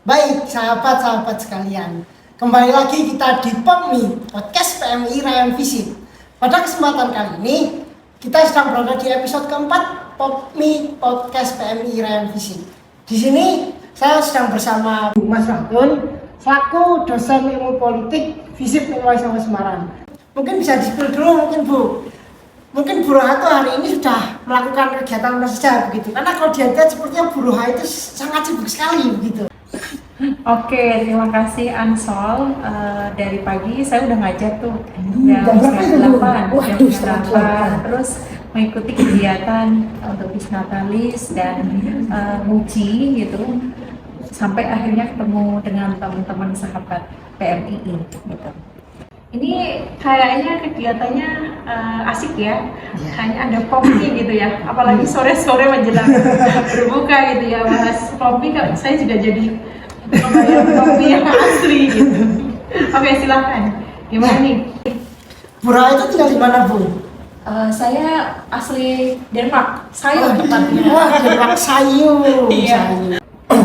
Baik, sahabat-sahabat sekalian, kembali lagi kita di POMI, Podcast PMI Rayon Visi. Pada kesempatan kali ini, kita sedang berada di episode keempat POMI Podcast PMI Rayon Visi. Di sini, saya sedang bersama Bu Mas Rahgun, selaku dosen ilmu politik FISIP Universitas Semarang. Mungkin bisa di-spill dulu mungkin Bu. Mungkin Bu Roha itu hari ini sudah melakukan kegiatan apa saja begitu. Karena kalau dilihat sepertinya Bu Roha itu sangat sibuk sekali begitu. Oke, terima kasih Ansol. Dari pagi saya udah ngajar tuh jam berapa itu, Bu? Waduh, jam 8. Terus mengikuti kegiatan untuk Bisnatalis dan nguji gitu, sampai akhirnya ketemu dengan teman-teman sahabat PMII gitu. Ini kayaknya kegiatannya asik ya, kayaknya ada kopi gitu ya, apalagi sore-sore menjelang berbuka gitu ya, bahas kopi. Saya juga jadi membayar kopi yang asli gitu. Oke, silakan. Gimana nih? Bu Roha itu tinggal di mana, Bu? Saya asli Denmark, Sayu tepatnya. Wah, Denmark Sayu. Iya.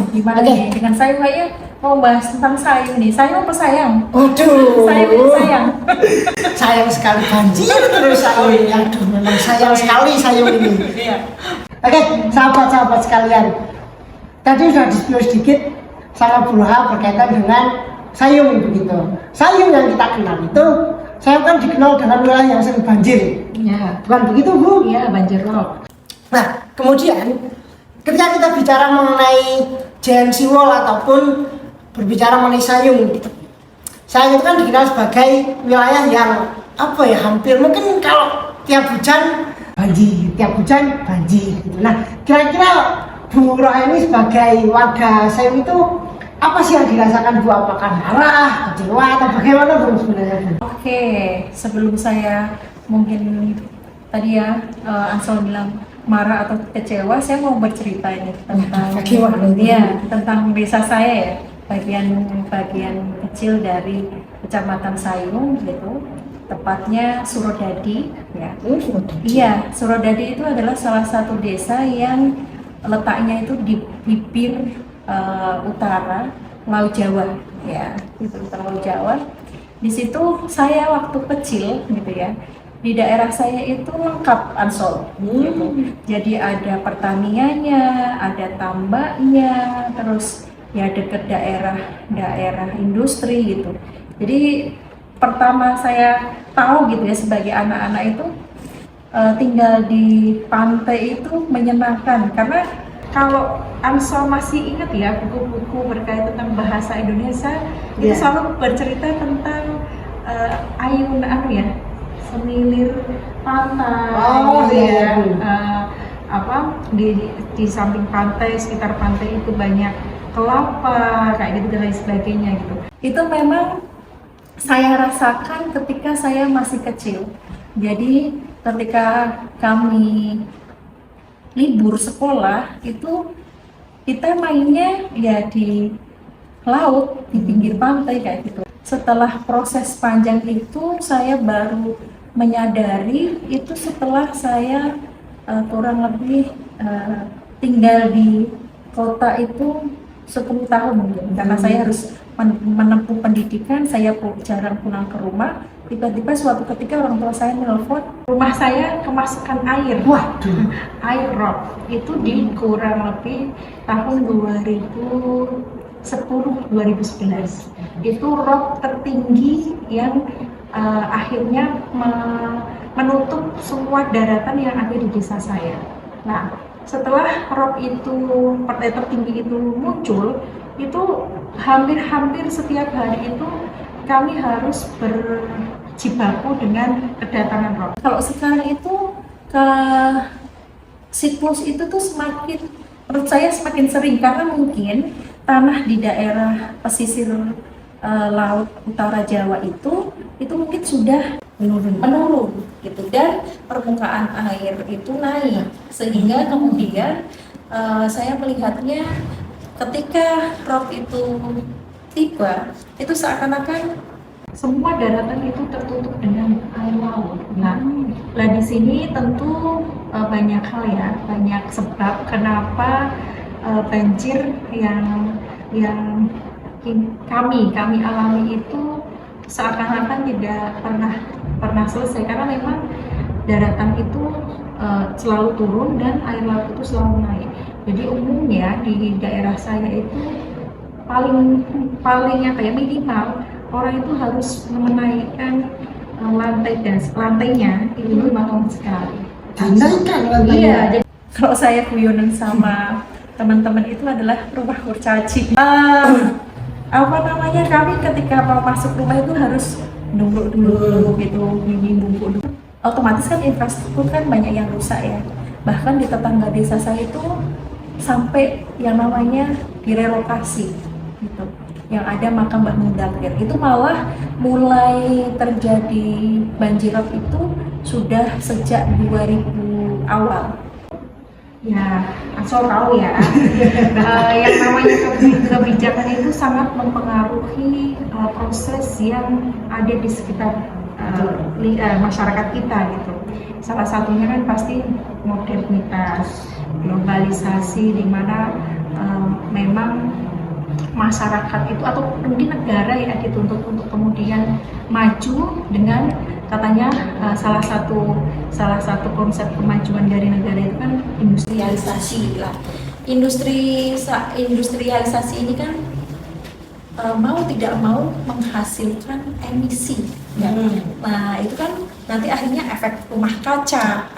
Gimana nih dengan Sayu? Kayaknya mau bahas tentang Sayu nih. Sayu apa sayang? Waduh. Sayu ini sayang. Sayang sekali banjir terus Sayu ini. Aduh, memang sayang sekali Sayu ini. Iya. Oke, sahabat-sahabat sekalian. Tadi sudah di-spill sedikit sama Bu Roha berkaitan dengan Sayung begitu. Sayung yang kita kenal itu, saya kan dikenal dengan wilayah yang sering banjir. Iya. Bukan begitu, Bu? Iya, banjir rob. Nah, kemudian ketika kita bicara mengenai JNC Wall ataupun berbicara mengenai Sayung gitu. Sayung itu kan dikenal sebagai wilayah yang apa ya, hampir mungkin kalau tiap hujan banjir gitu. Nah, kira-kira Bu Roha ini sebagai warga Sayung itu apa sih yang dirasakan Bu? Apakah marah, kecewa, atau bagaimana Bu sebenarnya Bu? Oke, sebelum saya mungkin tadi ya Ansel bilang marah atau kecewa, saya mau bercerita ini tentang tentang desa saya ya, bagian kecil dari Kecamatan Sayung gitu, tepatnya Surodadi ya. Iya, Surodadi itu adalah salah satu desa yang letaknya itu di bibir utara Laut Jawa ya, itu utara Laut Jawa. Di situ saya waktu kecil gitu ya, di daerah saya itu lengkap Ansol gitu. Jadi ada pertaniannya, ada tambaknya, terus ya dekat daerah industri gitu. Jadi pertama saya tahu gitu ya, sebagai anak-anak itu tinggal di pantai itu menyenangkan, karena kalau Ansol masih ingat ya, buku-buku berkaitan tentang bahasa Indonesia itu selalu bercerita tentang ayun semilir pantai di samping pantai, sekitar pantai itu banyak kelapa kayak gitu dan lain sebagainya gitu. Itu memang saya rasakan ketika saya masih kecil. Jadi ketika kami libur sekolah itu kita mainnya ya di laut, di pinggir pantai kayak gitu. Setelah proses panjang itu saya baru menyadari itu setelah saya kurang lebih tinggal di kota itu 10 tahun mungkin, karena saya harus menempuh pendidikan, saya jarang pulang ke rumah. Tiba-tiba suatu ketika orang tua saya menelpon, rumah saya kemasukan air. Waduh. Air rob itu di kurang lebih tahun 2010-2011. Itu rob tertinggi yang akhirnya menutup semua daratan yang ada di desa saya. Nah, setelah rob itu tertinggi itu muncul, itu hampir setiap hari itu kami harus berjibaku dengan kedatangan rob. Kalau sekarang itu ke siklus itu tuh menurut saya semakin sering, karena mungkin tanah di daerah pesisir laut utara Jawa itu mungkin sudah menurun gitu, dan permukaan air itu naik, sehingga kemudian saya melihatnya ketika rob itu tiba, itu seakan-akan semua daratan itu tertutup dengan air laut. Nah, di sini tentu banyak hal ya, banyak sebab kenapa banjir yang yang kami alami itu seakan-akan tidak pernah selesai, karena memang daratan itu selalu turun dan air laut itu selalu naik. Jadi umumnya di daerah saya itu paling apa ya, minimal orang itu harus menaikkan lantainya itu 5 tahun sekali. Dinaikkan Iya, lantainya. jadi kalau saya guyonan sama teman-teman itu adalah rumah kurcaci. Apa namanya, kami ketika mau masuk rumah itu harus nunggu dulu gitu, nunggu dulu. Otomatis kan infrastruktur kan banyak yang rusak ya. Bahkan di tetangga desa saya itu sampai yang namanya direlokasi gitu. Yang ada makam Mbah Mundakir itu malah mulai terjadi banjirop itu sudah sejak 2000 awal. Ya, asal tahu ya, yang namanya kebijakan itu sangat mempengaruhi proses yang ada di sekitar masyarakat kita gitu. Salah satunya kan pasti modernitas, globalisasi, di mana memang masyarakat itu atau mungkin negara ya dituntut untuk kemudian maju dengan katanya salah satu konsep kemajuan dari negara itu kan industrialisasi lah. Industrialisasi ini kan mau tidak mau menghasilkan emisi ya. Nah itu kan nanti akhirnya efek rumah kaca,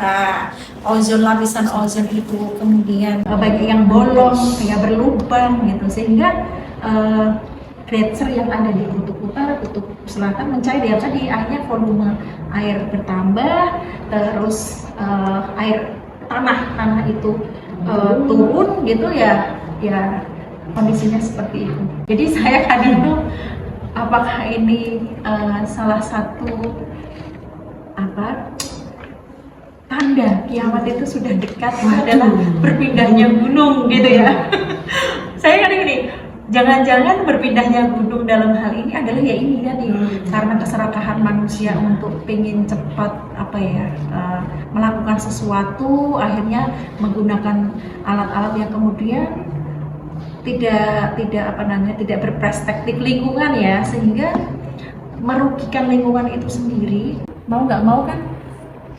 ozon, lapisan ozon itu kemudian banyak yang bolong, ya berlubang gitu, sehingga gletser yang ada di kutub utara, kutub selatan mencair ya, tadi akhirnya volume air bertambah, terus air tanah itu turun gitu ya kondisinya seperti itu. Jadi saya kadang tuh apakah ini salah satu tanda kiamat itu sudah dekat, adalah berpindahnya gunung gitu ya. Saya kadang gini, jangan-jangan berpindahnya gunung dalam hal ini adalah ya ini tadi, karena keserakahan manusia untuk pengen cepat melakukan sesuatu, akhirnya menggunakan alat-alat yang kemudian tidak berperspektif lingkungan ya, sehingga merugikan lingkungan itu sendiri. Mau nggak mau kan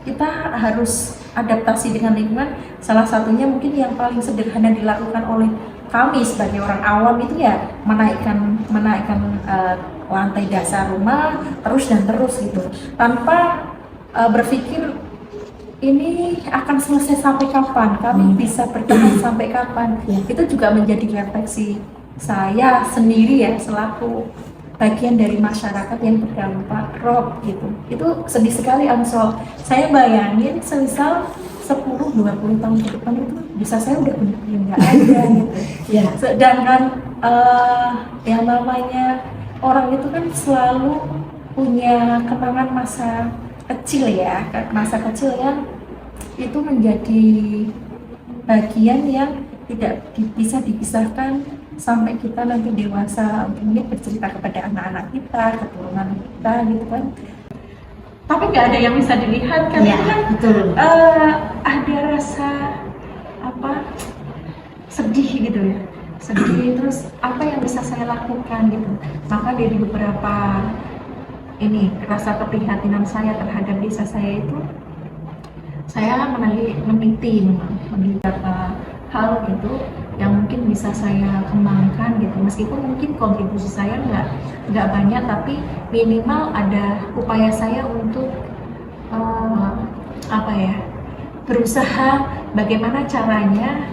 kita harus adaptasi dengan lingkungan. Salah satunya mungkin yang paling sederhana dilakukan oleh kami sebagai orang awam itu ya menaikkan lantai dasar rumah terus gitu, tanpa berpikir ini akan selesai sampai kapan, kami bisa bertahan sampai kapan. Itu juga menjadi refleksi saya sendiri ya, selaku bagian dari masyarakat yang terdampak rob gitu. Itu sedih sekali Ansol. Saya bayangin semisal 10-20 tahun ke depan itu bisa saya udah benar-benar nggak ada gitu. Ya. Sedangkan yang namanya orang itu kan selalu punya kenangan masa kecil ya, masa kecil yang itu menjadi bagian yang tidak bisa dipisahkan sampai kita nanti dewasa, mungkin bercerita kepada anak-anak kita, keturunan kita gitu kan. Tapi nggak ada yang bisa dilihat kan, ya, itu kan betul. Ada rasa sedih gitu ya, sedih. Terus apa yang bisa saya lakukan gitu. Maka dari beberapa rasa keprihatinan saya terhadap desa saya itu, saya meneliti beberapa hal gitu yang mungkin bisa saya kembangkan gitu, meskipun mungkin kontribusi saya nggak banyak, tapi minimal ada upaya saya untuk berusaha bagaimana caranya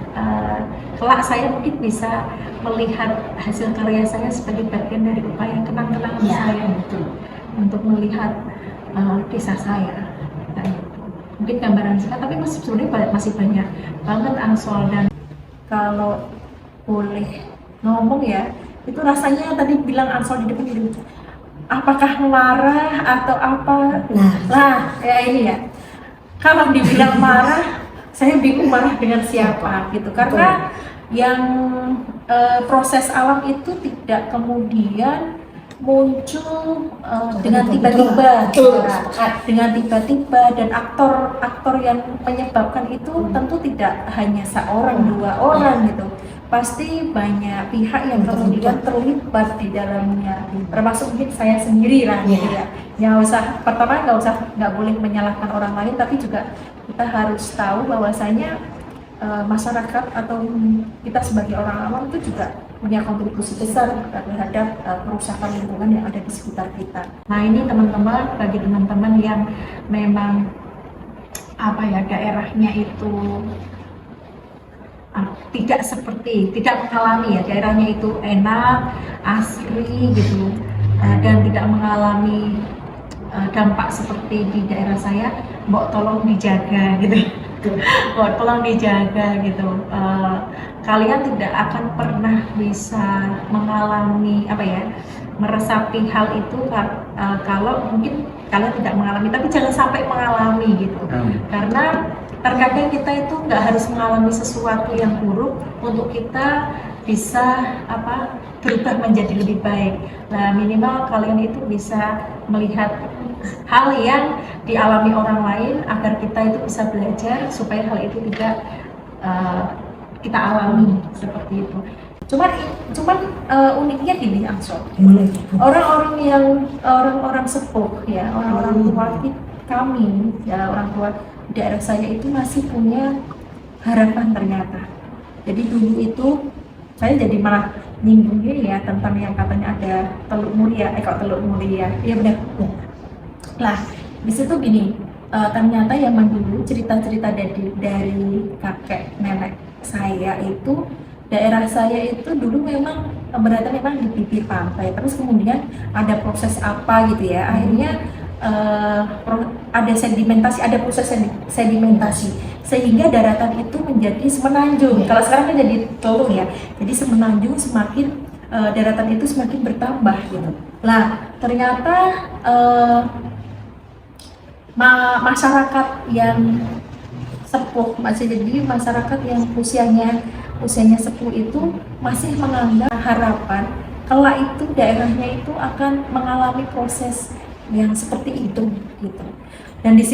kelak saya mungkin bisa melihat hasil karya saya sebagai bagian dari upaya kenang-kenangan saya gitu, untuk melihat desa saya. Mungkin gambaran singkat, tapi sebenarnya masih banyak banget Ansol. Dan kalau boleh ngomong ya, itu rasanya tadi bilang Ansol di depan itu, apakah marah atau apa? Nah kayak ini ya, kalau dibilang marah, saya bingung marah dengan siapa gitu, karena yang proses alam itu tidak kemudian muncul dengan tiba-tiba, dan aktor yang menyebabkan itu tentu tidak hanya seorang dua orang gitu. pasti banyak pihak yang kemudian terlibat di dalamnya, termasuk mungkin saya sendiri lah gitu ya. Nggak usah, pertama nggak boleh menyalahkan orang lain, tapi juga kita harus tahu bahwasanya masyarakat atau kita sebagai orang awam itu juga punya kontribusi besar terhadap kerusakan lingkungan yang ada di sekitar kita. Nah ini teman-teman, bagi teman-teman yang memang daerahnya itu tidak mengalami ya, daerahnya itu enak, asri gitu, dan tidak mengalami dampak seperti di daerah saya, mbok tolong dijaga gitu. Mbok tolong dijaga gitu. Kalian tidak akan pernah bisa mengalami meresapi hal itu kalau mungkin kalian tidak mengalami, tapi jangan sampai mengalami gitu. Karena terkadang kita itu nggak harus mengalami sesuatu yang buruk untuk kita bisa berubah menjadi lebih baik. Nah minimal kalian itu bisa melihat hal yang dialami orang lain agar kita itu bisa belajar supaya hal itu tidak kita alami seperti itu. Cuman uniknya gini Ansor, orang-orang sepuh ya, orang-orang tua kami ya, orang tua daerah saya itu masih punya harapan ternyata. Jadi dulu itu saya jadi malah nyinggung ya tentang yang katanya ada Teluk Mulia, Teluk Mulia, iya benar. Lah di situ gini, ternyata yang dulu cerita-cerita dari kakek nenek saya itu, daerah saya itu dulu memang berada memang di pinggir pantai, terus kemudian ada proses apa gitu ya, akhirnya ada sedimentasi, ada proses sedimentasi sehingga daratan itu menjadi semenanjung. Kalau sekarang kan jadi teluk ya, jadi semenanjung semakin daratan itu semakin bertambah gitu. Lah ternyata masyarakat yang sepuh, masyarakat yang usianya sepuh itu masih menganggap harapan kelak itu daerahnya itu akan mengalami proses yang seperti itu gitu. Dan di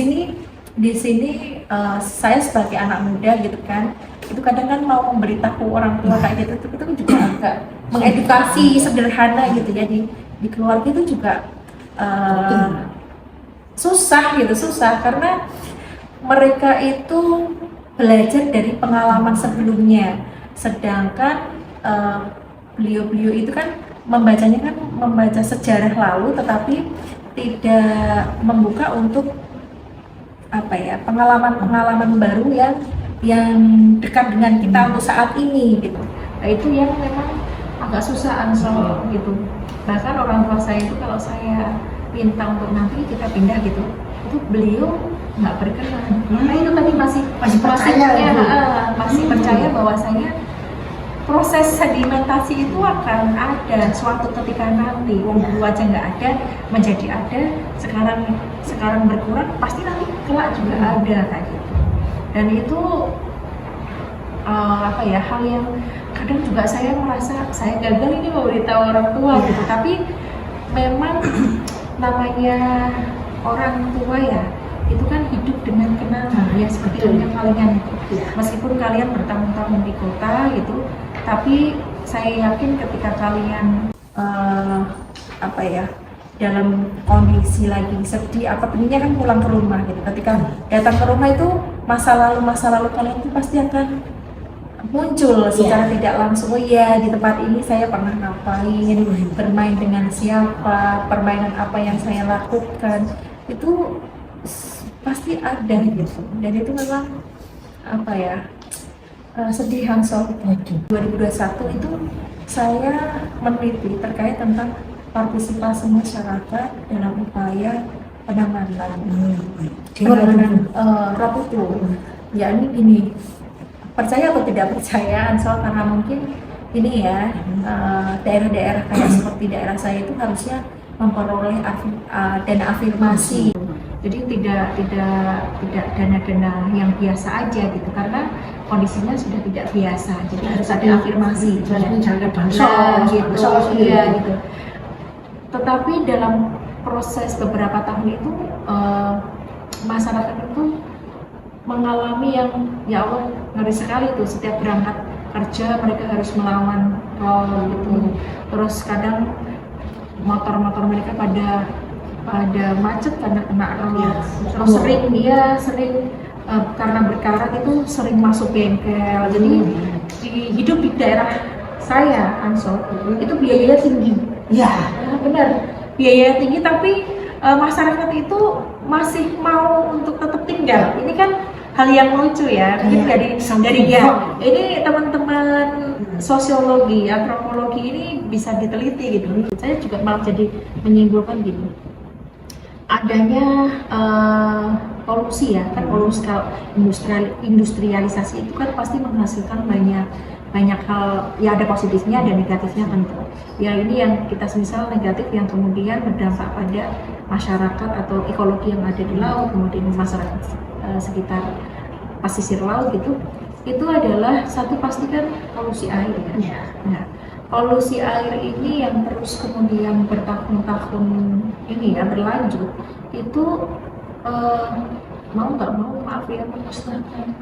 sini saya sebagai anak muda gitu kan, itu kadang kan mau memberitahu orang tua kayak gitu, itu juga agak mengedukasi sederhana gitu ya, di keluarga itu juga susah karena mereka itu belajar dari pengalaman sebelumnya, sedangkan beliau-beliau itu kan membaca sejarah lalu tetapi tidak membuka untuk pengalaman baru yang dekat dengan kita untuk saat ini gitu. Nah itu yang memang agak susah Ansor gitu. Bahkan orang tua saya itu kalau saya minta untuk nanti kita pindah gitu, itu beliau nggak berkenan. Nah itu tadi masih percaya bahwasanya proses sedimentasi itu akan ada suatu ketika nanti. Dulu aja nggak ada, menjadi ada, sekarang berkurang, pasti nanti kelak juga ada kayak gitu. Dan itu hal yang kadang juga saya merasa saya gagal ini memberitahu orang tua gitu. Tapi memang namanya orang tua ya, itu kan hidup dengan kenangan ya, seperti halnya kalian itu. Meskipun kalian bertahun-tahun di kota gitu, tapi saya yakin ketika kalian dalam kondisi lagi sedih pentingnya kan pulang ke rumah gitu. Ketika datang ke rumah itu masa lalu kalian itu pasti akan muncul secara tidak langsung. Oh iya, di tempat ini saya pernah ngapain, bermain dengan siapa, permainan apa yang saya lakukan, itu pasti ada gitu. Dan itu memang sedih Ansor. 2021 itu saya meneliti terkait tentang partisipasi masyarakat dalam upaya penanganan rob itu. Ya ini gini, percaya atau tidak percaya Ansor, karena mungkin ini ya daerah-daerah kayak seperti daerah saya itu harusnya memperoleh dana afirmasi. Jadi tidak dana-dana yang biasa aja gitu, karena kondisinya sudah tidak biasa. Jadi harus ada afirmasi. Misalnya bansos gitu. Tetapi dalam proses beberapa tahun itu masyarakat itu mengalami yang ya Allah ngeri sekali tuh, setiap berangkat kerja mereka harus melawan tol gitu. Terus kadang motor-motor mereka pada macet karena kena tol. Terus sering karena berkarat itu sering masuk bengkel. Jadi hidup di daerah saya Ansor itu biayanya tinggi. Ya, benar, biaya tinggi, tapi masyarakat itu masih mau untuk tetap tinggal. Ini kan hal yang lucu ya. Mungkin ini teman-teman sosiologi, antropologi ini bisa diteliti gitu. Saya juga malah jadi menyimpulkan gini. Adanya polusi ya, kan polusi kalau industrialisasi itu kan pasti menghasilkan banyak hal, ya ada positifnya ada negatifnya tentu. Ya ini yang kita semisal negatif yang kemudian berdampak pada masyarakat atau ekologi yang ada di laut, kemudian masyarakat sekitar pesisir laut gitu. Itu adalah satu pastikan polusi air ya. Nah, polusi air ini yang terus kemudian bertahun-tahun ini ya berlanjut itu mau nggak mau maaf ya memusnahkan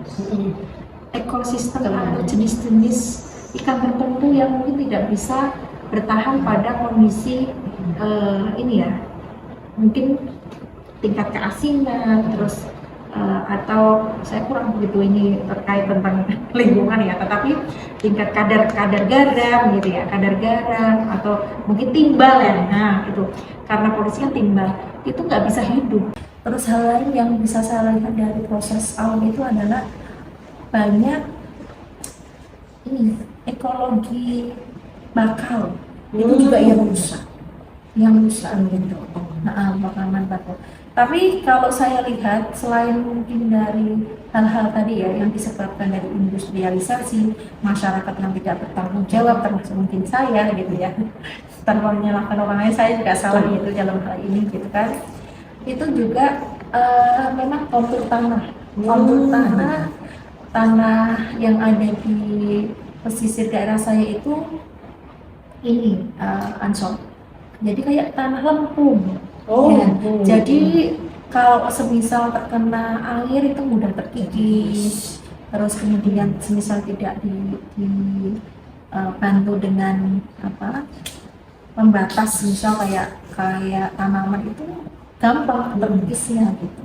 ekosistem atau jenis-jenis ikan tertentu yang mungkin tidak bisa bertahan pada kondisi ini ya, mungkin tingkat keasinan terus atau saya kurang begitu ini terkait tentang lingkungan ya, tetapi tingkat kadar garam gitu ya, kadar garam atau mungkin timbal ya, nah itu karena polusi kan timbal itu nggak bisa hidup. Terus hal lain yang bisa saya lihat dari proses alam itu adalah banyak ini ekologi bakal itu juga yang rusak gitu. Nah, makanan bakal. Tapi kalau saya lihat selain mungkin dari hal-hal tadi ya yang disebabkan dari industrialisasi, masyarakat yang tidak bertanggung jawab termasuk mungkin saya gitu ya, tanpa menyalahkan orang lain, saya juga salah gitu dalam hal ini gitu kan. Itu juga memang kontur tanah yang ada di pesisir daerah saya itu ini Ansor. Jadi kayak tanah lempung. Jadi kalau semisal terkena air itu mudah terkikis. Terus kemudian semisal tidak dibantu dengan pembatas, misal kayak tanaman itu gampang terkikisnya gitu.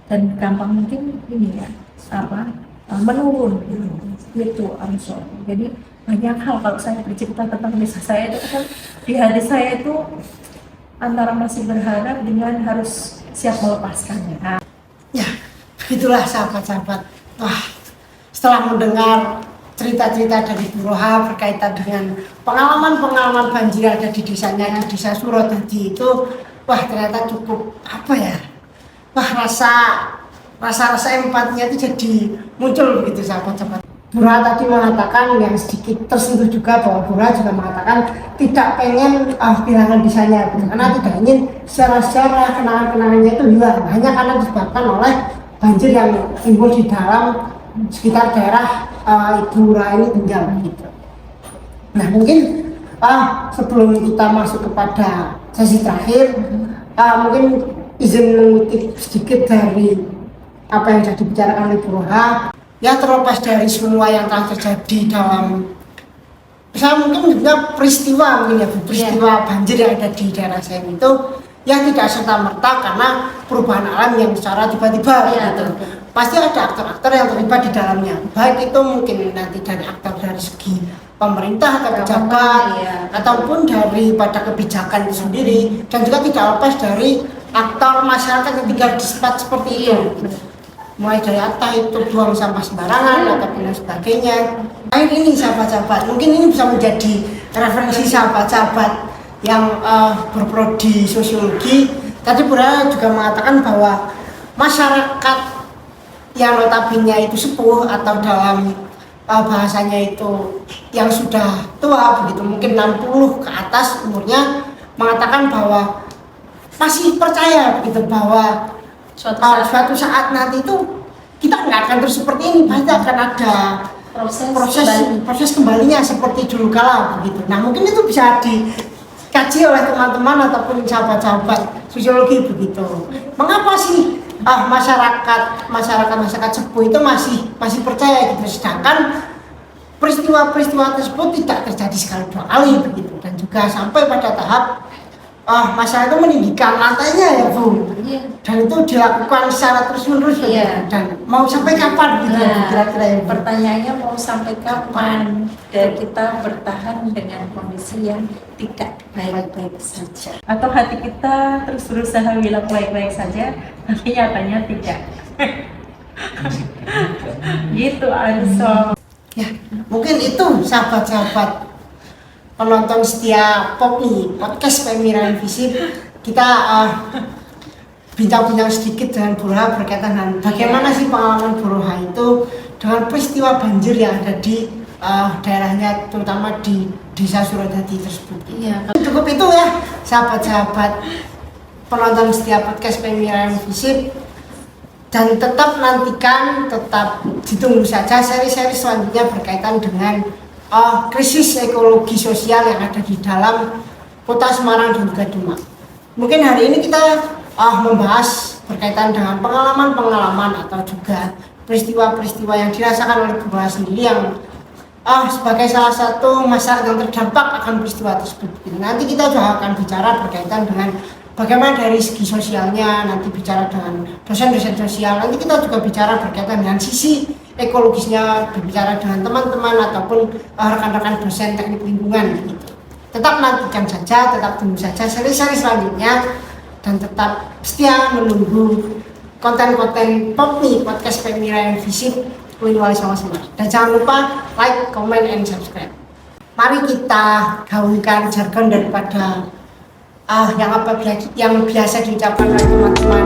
Dan gampang mungkin ini ya menurun gitu Ansor. Jadi banyak hal kalau saya bercerita tentang desa saya itu kan di hati saya itu antara masih berharap dengan harus siap melepaskannya. Ya, begitulah sahabat-sahabat. Wah, setelah mendengar cerita-cerita dari Bu Roha berkaitan dengan pengalaman-pengalaman banjir ada di desanya, di desa Surodadi itu, wah ternyata cukup wah rasa empatinya itu jadi muncul begitu sahabat-sahabat. Bu Roha tadi mengatakan yang sedikit tersentuh juga bahwa Bu Roha juga mengatakan tidak pengen kehilangan desanya gitu, karena tidak ingin sejarah kenangan-kenangannya itu hilang hanya karena disebabkan oleh banjir yang timbul di dalam sekitar daerah Ibu Roha ini tinggal gitu. Nah mungkin sebelum kita masuk kepada sesi terakhir, mungkin izin mengutip sedikit dari apa yang sudah dibicarakan oleh Bu Roha. Ya terlepas dari semua yang telah terjadi dalam, saya mungkin juga peristiwa banjir yang ada di daerah saya itu, ya tidak serta-merta karena perubahan alam yang secara tiba-tiba gitu. Pasti ada aktor-aktor yang terlibat di dalamnya, baik itu mungkin nanti dari aktor dari segi pemerintah atau pejabat, ataupun daripada kebijakan itu sendiri, dan juga tidak lepas dari aktor masyarakat yang tinggal di tempat seperti itu. Mulai dari entah itu buang sampah sembarangan ataupun lain sebagainya. Nah ini sahabat-sahabat, mungkin ini bisa menjadi referensi sahabat-sahabat yang berprodi sosiologi. Tadi Bu Roha juga mengatakan bahwa masyarakat yang notabene itu sepuh atau dalam bahasanya itu yang sudah tua begitu, mungkin 60 ke atas umurnya, mengatakan bahwa masih percaya begitu bahwa suatu saat nanti itu kita nggak akan terus seperti ini, pasti akan ada proses kembalinya seperti dulu kala begitu. Nah mungkin itu bisa dikaji oleh teman-teman ataupun sahabat-sahabat sosiologi begitu. Mengapa sih masyarakat sepuh itu masih percaya gitu, sedangkan peristiwa peristiwa-peristiwa tersebut tidak terjadi sekali dua kali begitu, dan juga sampai pada tahap masalah itu meninggikan lantainya ya Bu. Iya. Dan itu dilakukan secara terus-menerus Iya. dan mau sampai kapan gitu ya, kira-kira ya Bu? Pertanyaannya mau sampai kapan dan kita bertahan dengan kondisi yang tidak baik-baik saja, atau hati kita terus berusaha bilang baik-baik saja tapi nyatanya tidak. Gitu Anso. Ya, mungkin itu sahabat-sahabat penonton setia POPMI podcast PMI Irayan Visip. Kita bincang-bincang sedikit dengan Bu Roha berkaitan dengan bagaimana sih pengalaman Bu Roha itu dengan peristiwa banjir yang ada di daerahnya, terutama di Desa Suradadi tersebut. Iya. Cukup itu ya sahabat-sahabat penonton setia podcast PMI Irayan Visip, dan tetap nantikan, tetap ditunggu saja seri-seri selanjutnya berkaitan dengan krisis ekologi sosial yang ada di dalam kota Semarang dan juga Demak. Mungkin hari ini kita membahas berkaitan dengan pengalaman-pengalaman atau juga peristiwa-peristiwa yang dirasakan oleh Bu Roha sendiri yang sebagai salah satu masyarakat yang terdampak akan peristiwa tersebut. Nanti kita juga akan bicara berkaitan dengan bagaimana dari segi sosialnya, nanti bicara dengan dosen-dosen sosial, nanti kita juga bicara berkaitan dengan sisi ekologisnya, berbicara dengan teman-teman ataupun rekan-rekan dosen teknik lingkungan gitu. Tetap nantikan saja, tetap tunggu saja seri-seri selanjutnya, dan tetap setia menunggu konten-konten POPMI podcast PMI Irayan Visip Win Wali Songo Semarang. Dan jangan lupa like, comment, and subscribe. Mari kita gaulkan jargon daripada yang biasa diucapkan oleh teman-teman